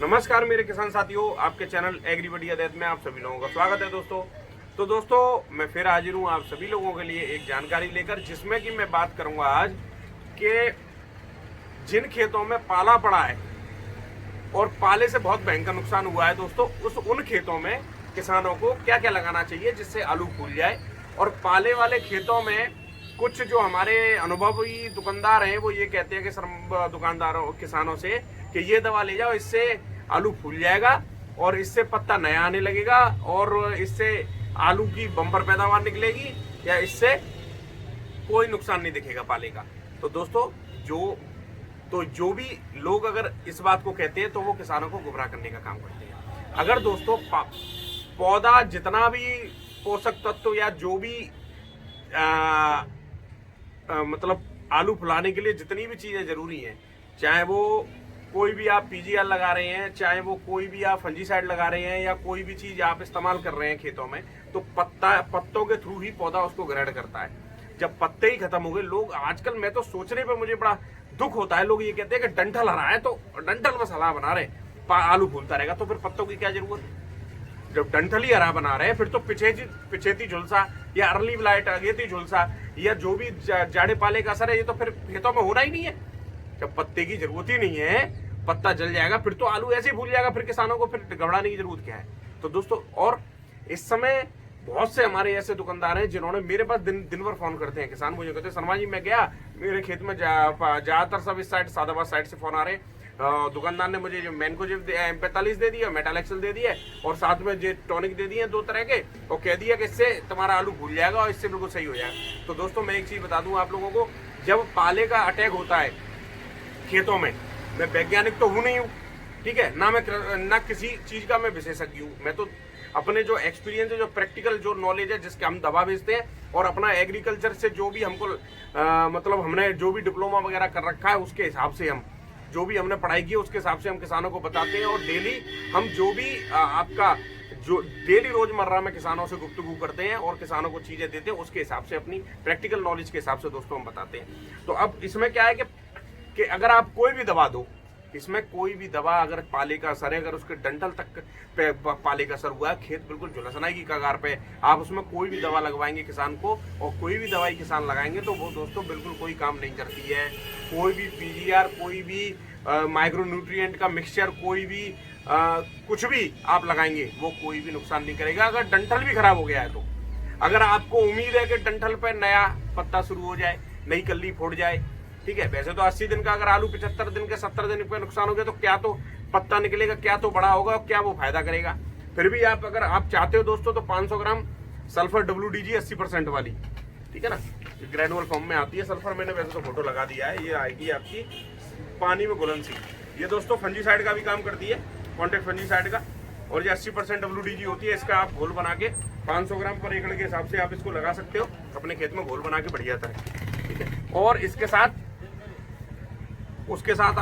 नमस्कार मेरे किसान साथियों, आपके चैनल एग्रीबडी अदैत में आप सभी लोगों का स्वागत है दोस्तों। तो दोस्तों मैं फिर हाजिर हूँ आप सभी लोगों के लिए एक जानकारी लेकर, जिसमें कि मैं बात करूंगा आज कि जिन खेतों में पाला पड़ा है और पाले से बहुत भयंकर नुकसान हुआ है दोस्तों, उन खेतों में किसानों को क्या क्या लगाना चाहिए जिससे आलू फूल जाए। और पाले वाले खेतों में कुछ जो हमारे अनुभवी दुकानदार हैं वो ये कहते हैं कि दुकानदारों किसानों से कि ये दवा ले जाओ, इससे आलू फूल जाएगा और इससे पत्ता नया आने लगेगा और इससे आलू की बम्पर पैदावार निकलेगी या इससे कोई नुकसान नहीं दिखेगा पाले का। तो दोस्तों जो भी लोग अगर इस बात को कहते हैं तो वो किसानों को गुमराह करने का काम करते हैं। अगर दोस्तों पौधा जितना भी पोषक तत्व या जो भी मतलब आलू फुलाने के लिए जितनी भी चीजें जरूरी हैं, चाहे वो कोई भी आप पीजीआर लगा रहे हैं, चाहे वो कोई भी आप फंजीसाइड लगा रहे हैं या कोई भी चीज आप इस्तेमाल कर रहे हैं खेतों में, तो पत्तों के थ्रू ही पौधा उसको ग्रहण करता है। जब पत्ते ही खत्म हो गए, लोग आजकल, मैं तो सोचने पे मुझे बड़ा दुख होता है, लोग ये कहते हैं कि डंठल हरा है तो डंठल में सलाह बना रहे, आलू फूलता रहेगा, तो फिर पत्तों की क्या जरूरत। जब डंठल ही हरा बना रहे हैं फिर तो पिछेती झुलसा या अर्ली ब्लाइट अगेती झुलसा या जो भी जाड़े पाले का असर है, ये तो फिर खेतों में होना ही नहीं है। जब पत्ते की जरूरत ही नहीं है, पत्ता जल जाएगा, फिर तो आलू ऐसे ही भूल जाएगा, फिर किसानों को फिर घबराने की जरूरत क्या है। तो दोस्तों, और इस समय बहुत से हमारे ऐसे दुकानदार हैं जिन्होंने मेरे पास दिन भर फोन करते हैं किसान, मुझे कहते हैं शर्मा जी मैं गया, मेरे खेत में ज्यादातर सब इस साइड सादाबाद साइड से फोन आ रहे हैं, दुकानदार ने मुझे जो मैनकोजेब 45 दे दिया, मेटाल एक्सल दे दिया और साथ में जो टॉनिक दे दिए 2 तरह के, और कह दिया कि इससे तुम्हारा आलू भूल जाएगा और इससे बिल्कुल सही हो जाएगा। तो दोस्तों मैं एक चीज बता दूं आप लोगों को, जब पाले का अटैक होता है खेतों में, मैं वैज्ञानिक तो हूं नहीं हूं, ठीक है ना किसी चीज का मैं विशेषज्ञ हूँ, मैं तो अपने जो एक्सपीरियंस है, जो प्रैक्टिकल जो नॉलेज है जिसके हम दवा बेचते हैं और अपना एग्रीकल्चर से जो भी हमको मतलब हमने जो भी डिप्लोमा वगैरह कर रखा है उसके हिसाब से, हम जो भी हमने पढ़ाई की उसके हिसाब से हम किसानों को बताते हैं। और डेली हम जो भी आपका जो डेली रोजमर्रा में किसानों से गुफ्तगू करते हैं और किसानों को चीजें देते हैं, उसके हिसाब से अपनी प्रैक्टिकल नॉलेज के हिसाब से दोस्तों हम बताते हैं। तो अब इसमें क्या है कि अगर आप कोई भी दवा दो, इसमें कोई भी दवा अगर पाले का असर है, अगर उसके डंठल तक पे पाले का असर हुआ है, खेत बिल्कुल झुलसना की कगार पे, आप उसमें कोई भी दवा लगवाएंगे किसान को और कोई भी दवाई किसान लगाएंगे तो वो दोस्तों बिल्कुल कोई काम नहीं करती है। कोई भी पीजीआर, कोई भी माइक्रो न्यूट्रिएंट का मिक्सचर, कोई भी कुछ भी आप लगाएंगे वो कोई भी नुकसान नहीं करेगा। अगर डंठल भी खराब हो गया है तो अगर आपको उम्मीद है कि डंठल पे नया पत्ता शुरू हो जाए, नई कल्ली फूट जाए, ठीक है, वैसे तो 80 दिन का, अगर आलू 75 दिन के 70 दिन पे नुकसान हो गया तो क्या तो पत्ता निकलेगा, क्या तो बड़ा होगा, क्या वो फायदा करेगा। फिर भी आप अगर आप चाहते हो दोस्तों तो 500 ग्राम सल्फर WDG 80% वाली, ठीक है ना, ग्रेनुअल फॉर्म में आती है सल्फर, मैंने वैसे तो फोटो लगा दिया है, ये आएगी आपकी पानी में घुलनशील। ये दोस्तों फंजीसाइड का भी काम करती है, कॉन्टेक्ट फंजीसाइड का, और ये 80% WDG होती है। इसका आप घोल बना के 500 ग्राम पर एकड़ के हिसाब से आप इसको लगा सकते हो अपने खेत में, घोल बना के बढ़िया तरह, ठीक है। और उसके साथ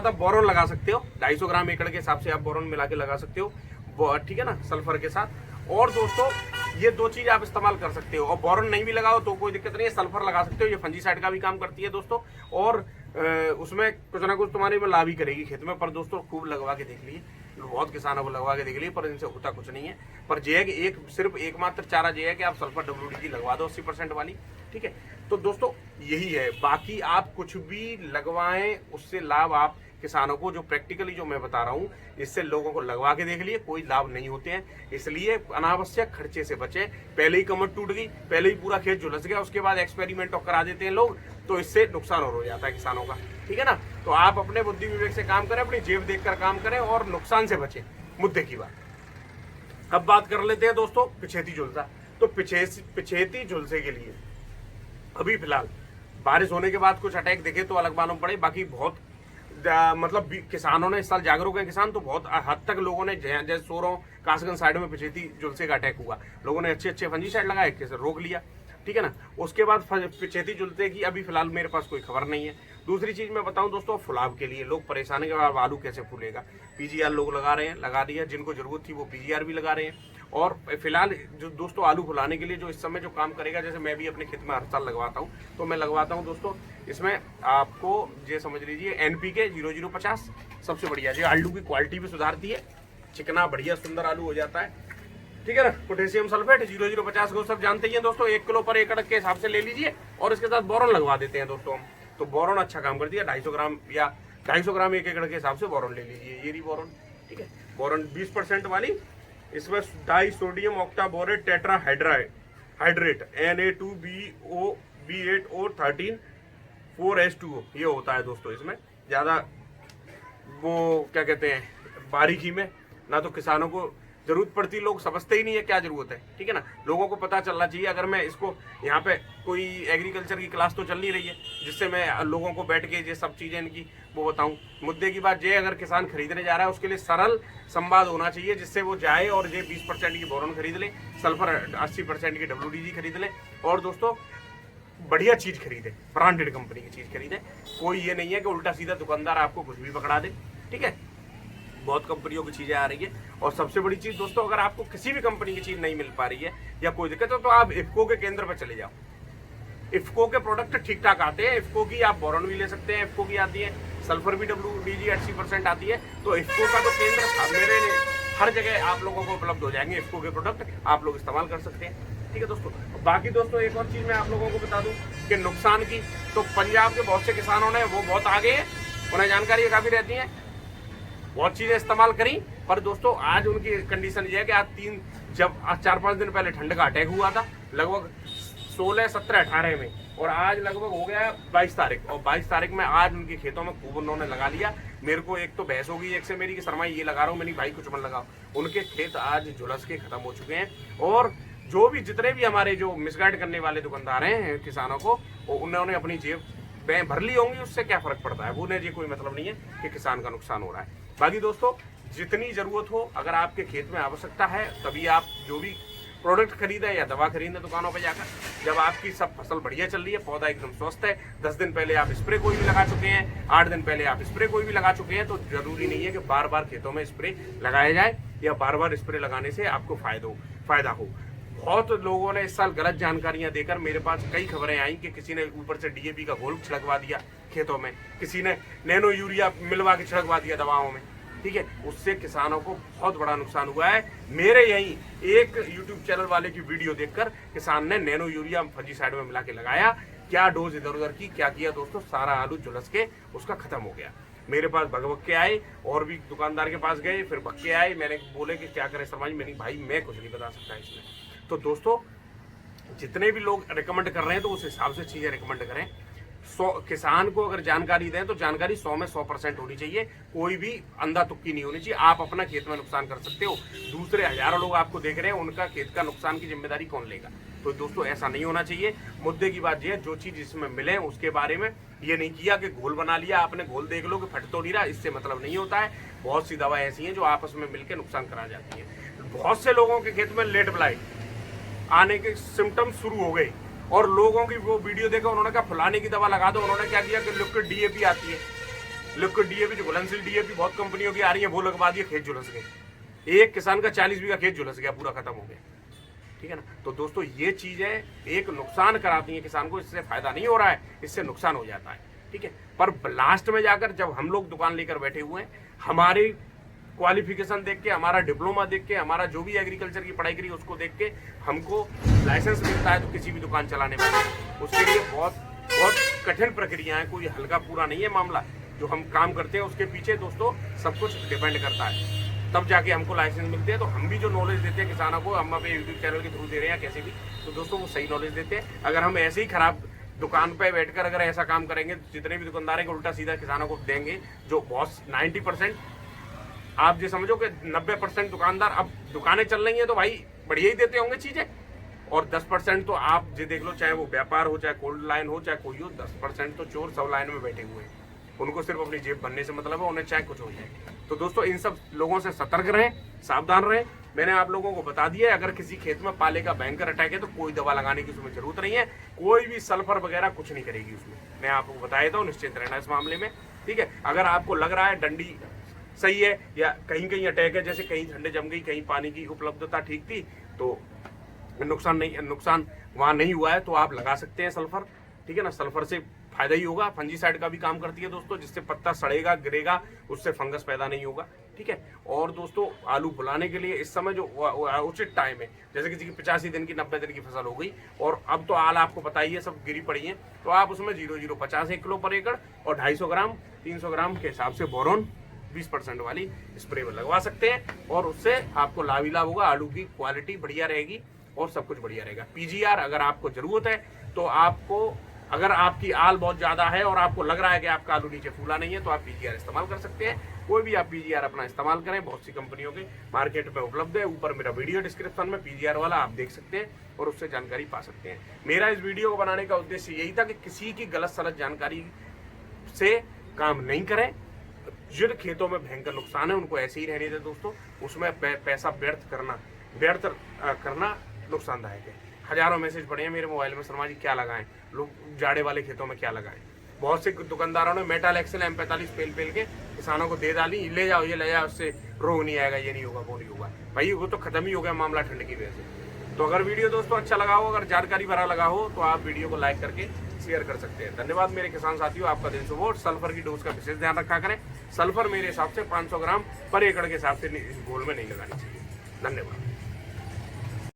आप बोरोन लगा सकते हो, 250 ग्राम एकड़ के हिसाब से आप बोरोन मिला के लगा सकते हो, ठीक है ना, सल्फर के साथ। और दोस्तों ये 2 चीज आप इस्तेमाल कर सकते हो, और बोरोन नहीं भी लगाओ तो कोई दिक्कत नहीं है, सल्फर लगा सकते हो, ये फंजीसाइड का भी काम करती है दोस्तों, और उसमें कुछ ना कुछ तुम्हारे में लाभ ही करेगी खेत में। पर दोस्तों खूब लगवा के देख लीजिए, बहुत किसानों को लगवा के देख लीजिए, पर इनसे होता कुछ नहीं है। पर ये है कि सिर्फ एकमात्र चारा ये है कि आप सल्फर WDG लगवा दो 80% वाली, ठीक है। तो दोस्तों यही है, बाकी आप कुछ भी लगवाएं उससे लाभ आप किसानों को, जो प्रैक्टिकली जो मैं बता रहा हूँ, इससे लोगों को लगवा के देख लिए कोई लाभ नहीं होते हैं। इसलिए अनावश्यक खर्चे से बचे। पहले ही कमर टूट गई, पहले ही पूरा खेत झुलस गया, उसके बाद एक्सपेरिमेंट करा देते हैं लोग, तो इससे नुकसान और हो जाता है किसानों का, ठीक है ना। तो आप अपने बुद्धि विवेक से काम करें, अपनी जेब देखकर काम करें और नुकसान से बचें, मुद्दे की बात। अब बात कर लेते हैं दोस्तों पिछेती झुलसा। तो पिछेती झुलसे के लिए अभी फिलहाल बारिश होने के बाद कुछ अटैक दिखे तो अलग मालूम पड़े, बाकी बहुत मतलब किसानों ने इस साल जागरूक है किसान, तो बहुत हद तक लोगों ने, जैसे सोरों कासगंज साइड में पिछेती झुलसे का अटैक हुआ, लोगों ने अच्छे फंजीसाइड लगाए, कैसे रोक लिया, ठीक है ना। उसके बाद पिछेती झुलसे की अभी फिलहाल मेरे पास कोई खबर नहीं है। दूसरी चीज मैं बताऊं दोस्तों, फुलाव के लिए लोग परेशान है कि आलू कैसे फूलेगा। पीजीआर लोग लगा रहे हैं, लगा दिया, जिनको जरूरत थी वो पीजीआर भी लगा रहे हैं। और फिलहाल जो दोस्तों आलू फुलाने के लिए जो इस समय जो काम करेगा, जैसे मैं भी अपने खेत में हर साल लगवाता हूँ, तो मैं लगवाता हूँ दोस्तों इसमें आपको ये समझ लीजिए NPK 0050 सबसे बढ़िया, ये आलू की क्वालिटी भी सुधारती है, चिकना बढ़िया सुंदर आलू हो जाता है, ठीक है ना। पोटेशियम सल्फेट 0050 को सब जानते ही हैं दोस्तों, 1 किलो पर एकड़ के हिसाब से ले लीजिए और इसके साथ बोरॉन लगवा देते हैं दोस्तों हम, तो बोरॉन अच्छा काम करती है। 250 ग्राम या 250 ग्राम 1 एकड़ के हिसाब से बोरॉन ले लीजिए, ये रही बोरॉन, ठीक है। बोरॉन 20% वाली, इसमें disodium octaborate tetrahydrate Na2BO13 4H2O ये होता है दोस्तों। इसमें ज्यादा वो क्या कहते हैं बारीकी में ना तो किसानों को जरूरत पड़ती, लोग समझते ही नहीं है क्या जरूरत है, ठीक है ना। लोगों को पता चलना चाहिए। अगर मैं इसको यहाँ पे कोई एग्रीकल्चर की क्लास तो चल नहीं रही है जिससे मैं लोगों को बैठ के ये सब चीजें इनकी वो बताऊं। मुद्दे की बात ये, अगर किसान खरीदने जा रहा है उसके लिए सरल संवाद होना चाहिए जिससे वो जाए और ये 20% की बोरॉन खरीद ले, सल्फर 80% की WDG खरीद ले और दोस्तों बढ़िया चीज खरीदे, ब्रांडेड कंपनी की चीज खरीदे। कोई ये नहीं है कि उल्टा सीधा दुकानदार आपको कुछ भी पकड़ा दे, ठीक है। बहुत कंपनियों की चीजें आ रही है। और सबसे बड़ी चीज दोस्तों, अगर आपको किसी भी कंपनी की चीज नहीं मिल पा रही है या कोई दिक्कत है तो आप इफ्को के केंद्र पर चले जाओ। इफ्को के प्रोडक्ट ठीक ठाक आते हैं। इफ्को की आप बोरॉन भी ले सकते हैं, इफ्को की आती है, सल्फर भी WDG 80% आती है। तो इफ्को का तो केंद्र मेरे हर जगह आप लोगों को उपलब्ध हो जाएंगे। इफ्को के प्रोडक्ट आप लोग इस्तेमाल कर सकते हैं, ठीक है दोस्तों। बाकी दोस्तों एक और चीज मैं आप लोगों को बता दूं कि नुकसान की, तो पंजाब के बहुत से किसानों ने वो बहुत आगे हैं, उन्हें जानकारी काफी रहती है, बहुत चीजें इस्तेमाल करी। पर दोस्तों आज उनकी कंडीशन ये है कि आज 4-5 दिन पहले ठंड का अटैक हुआ था, लगभग 16, 17, 18 में, और आज लगभग हो गया 22 तारीख, और 22 तारीख में आज उनके खेतों में खूब उन्होंने लगा लिया। मेरे को एक तो बहस होगी एक से मेरी कि शर्मा ये लगा रहा हूँ, मैंने भाई कुछ मत लगाओ। उनके खेत आज झुलस के खत्म हो चुके हैं। और जो भी जितने भी हमारे जो मिसगाइड करने वाले दुकानदार हैं किसानों को, उन्होंने अपनी जेब भर ली होंगी, उससे क्या फर्क पड़ता है, उन्हें ये कोई मतलब नहीं है कि किसान का नुकसान हो रहा है। बाकी दोस्तों जितनी जरूरत हो, अगर आपके खेत में आवश्यकता है तभी आप जो भी प्रोडक्ट खरीदें या दवा खरीदें दुकानों पर जाकर। जब आपकी सब फसल बढ़िया चल रही है, पौधा एकदम स्वस्थ है, 10 दिन पहले आप स्प्रे कोई भी लगा चुके हैं, 8 दिन पहले आप स्प्रे कोई भी लगा चुके हैं, तो जरूरी नहीं है कि बार बार खेतों में स्प्रे लगाया जाए या बार बार स्प्रे लगाने से आपको फायदा हो। बहुत लोगों ने इस साल गलत जानकारियां देकर मेरे पास कई खबरें आई कि किसी ने ऊपर से DAP का घोल छिड़कवा दिया खेतों में, किसी ने नैनो यूरिया मिलवा के छिड़कवा दिया दवाओं में, ठीक है। उससे किसानों को बहुत बड़ा नुकसान हुआ है। मेरे यही एक YouTube चैनल वाले की वीडियो देखकर किसान ने नैनो यूरिया फंजीसाइड में मिला के लगाया, क्या डोज इधर उधर की क्या किया दोस्तों, सारा आलू झुलस के उसका खत्म हो गया। मेरे पास भग के आए और भी दुकानदार के पास गए, फिर भग के आए, मैंने बोले कि क्या करें समाज, मैंने भाई मैं कुछ नहीं बता सकता इसमें। तो दोस्तों जितने भी लोग रिकमेंड कर रहे हैं तो उस हिसाब से चीजें रिकमेंड करें। किसान को अगर जानकारी दें तो जानकारी 100 में 100% होनी चाहिए, कोई भी अंधा तुक्की नहीं होनी चाहिए। आप अपना खेत में नुकसान कर सकते हो, दूसरे हजारों लोग आपको देख रहे हैं, उनका खेत का नुकसान की जिम्मेदारी कौन लेगा। तो दोस्तों ऐसा नहीं होना चाहिए। मुद्दे की बात यह है, जो चीज इसमें मिले उसके बारे में ये नहीं किया कि घोल बना लिया आपने, घोल देख लो कि फट तो नहीं रहा, इससे मतलब नहीं होता है। बहुत सी दवाएं ऐसी हैं जो आपस में मिलकर नुकसान करा जाती है। बहुत से लोगों के खेत में लेट ब्लाइट आने के सिम्टम्स शुरू हो गए और लोगों की वो वीडियो देखा, उन्होंने कहा फलाने की दवा लगा दो। उन्होंने क्या किया कि लिक्विड DAP आती है, लिक्विड DAP जो घुलनशील DAP बहुत कंपनियों की आ रही है, वो लगवा दिए, खेत झुलस गए। एक किसान का 40 बीघा खेत झुलस गया, पूरा खत्म हो गया, ठीक है ना। तो दोस्तों ये चीजें एक नुकसान कराती है किसान को, इससे फायदा नहीं हो रहा है, इससे नुकसान हो जाता है, ठीक है। पर लास्ट में जाकर जब हम लोग दुकान लेकर बैठे हुए हैं, हमारी क्वालिफिकेशन देख के, हमारा डिप्लोमा देख के, हमारा जो भी एग्रीकल्चर की पढ़ाई करी उसको देख के हमको लाइसेंस मिलता है तो किसी भी दुकान चलाने में उसके लिए बहुत कठिन प्रक्रिया है, कोई हल्का पूरा नहीं है मामला। जो हम काम करते हैं उसके पीछे दोस्तों सब कुछ डिपेंड करता है, तब जाके हमको लाइसेंस मिलते हैं। तो हम भी जो नॉलेज देते हैं किसानों को, हम अपने यूट्यूब चैनल के थ्रू दे रहे हैं कैसे भी, तो दोस्तों वो सही नॉलेज देते हैं। अगर हम ऐसे ही खराब दुकान पे बैठकर अगर ऐसा काम करेंगे, जितने भी दुकानदार हैं उल्टा सीधा किसानों को देंगे, जो बहुत 90% आप जो समझो कि 90% दुकानदार, अब दुकानें चल रही हैं तो भाई बढ़िया ही देते होंगे चीजें, और 10% तो आप जो देख लो, चाहे वो व्यापार हो, चाहे कोल्ड लाइन हो, चाहे कोई हो, 10% तो चोर सब लाइन में बैठे हुए हैं, उनको सिर्फ अपनी जेब भरने से मतलब है, उन्हें चाहे कुछ हो जाए। तो दोस्तों इन सब लोगों से सतर्क रहें, सावधान रहें। मैंने आप लोगों को बता दिया, अगर किसी खेत में पाले का भयंकर अटैक है तो कोई दवा लगाने की उसमें जरूरत नहीं है, कोई भी सल्फर वगैरह कुछ नहीं करेगी उसमें, मैं आपको बताया था, निश्चिंत रहना इस मामले में, ठीक है। अगर आपको लग रहा है डंडी सही है या कहीं कहीं अटैक है, जैसे कहीं ठंडे जम गई, कहीं पानी की उपलब्धता ठीक थी, तो नुकसान वहां नहीं हुआ है, तो आप लगा सकते हैं सल्फर, ठीक है ना। सल्फर से फायदा ही होगा। फंजीसाइड का भी काम करती है दोस्तों, जिससे पत्ता सड़ेगा, गिरेगा, उससे फंगस पैदा नहीं होगा, ठीक है। और दोस्तों आलू फुलाने के लिए इस समय जो उचित टाइम है, जैसे किसी की 85 दिन की 90 दिन की फसल हो गई और अब तो आल आपको पता ही है सब गिरी पड़ी है, तो आप उसमें 0.050 1 किलो पर एकड़ और 250 ग्राम 300 ग्राम के हिसाब से बोरोन 20% वाली स्प्रे में लगवा सकते हैं और उससे आपको लाभ ही लाभ होगा। आलू की क्वालिटी बढ़िया रहेगी और सब कुछ बढ़िया रहेगा। पीजीआर अगर आपको जरूरत है तो आपको, अगर आपकी आल बहुत ज्यादा है और आपको लग रहा है कि आपका आलू नीचे फूला नहीं है तो आप पीजीआर इस्तेमाल कर सकते हैं। कोई भी आप पीजीआर अपना इस्तेमाल करें, बहुत सी कंपनियों के मार्केट में उपलब्ध है। ऊपर मेरा वीडियो डिस्क्रिप्शन में पीजीआर वाला आप देख सकते हैं और उससे जानकारी पा सकते हैं। मेरा इस वीडियो को बनाने का उद्देश्य यही था कि किसी की गलत सलत जानकारी से काम नहीं करें। जिन खेतों में भयंकर नुकसान है उनको ऐसे ही रहने दें दोस्तों, उसमें पैसा व्यर्थ करना नुकसानदायक है। हजारों मैसेज पड़े हैं मेरे मोबाइल में, शर्मा जी क्या लगाएं, लोग जाड़े वाले खेतों में क्या लगाएं। बहुत से दुकानदारों ने मेटाल एक्सेल M45 पेल के किसानों को दे डाली, ले जाओ ये ले जाओ, उससे रोग नहीं आएगा, ये नहीं होगा, वो नहीं होगा। भाई वो तो खत्म ही हो गया मामला ठंड की वजह से। तो अगर वीडियो दोस्तों अच्छा लगा हो, अगर जानकारी भरा लगा हो तो आप वीडियो को लाइक करके शेयर कर सकते हैं। धन्यवाद मेरे किसान साथियों, आपका दिन शुभ हो। सल्फर की डोज का विशेष ध्यान रखा करें। सल्फर मेरे हिसाब से 500 ग्राम पर एकड़ के हिसाब से इस गोल में नहीं लगानी चाहिए। धन्यवाद।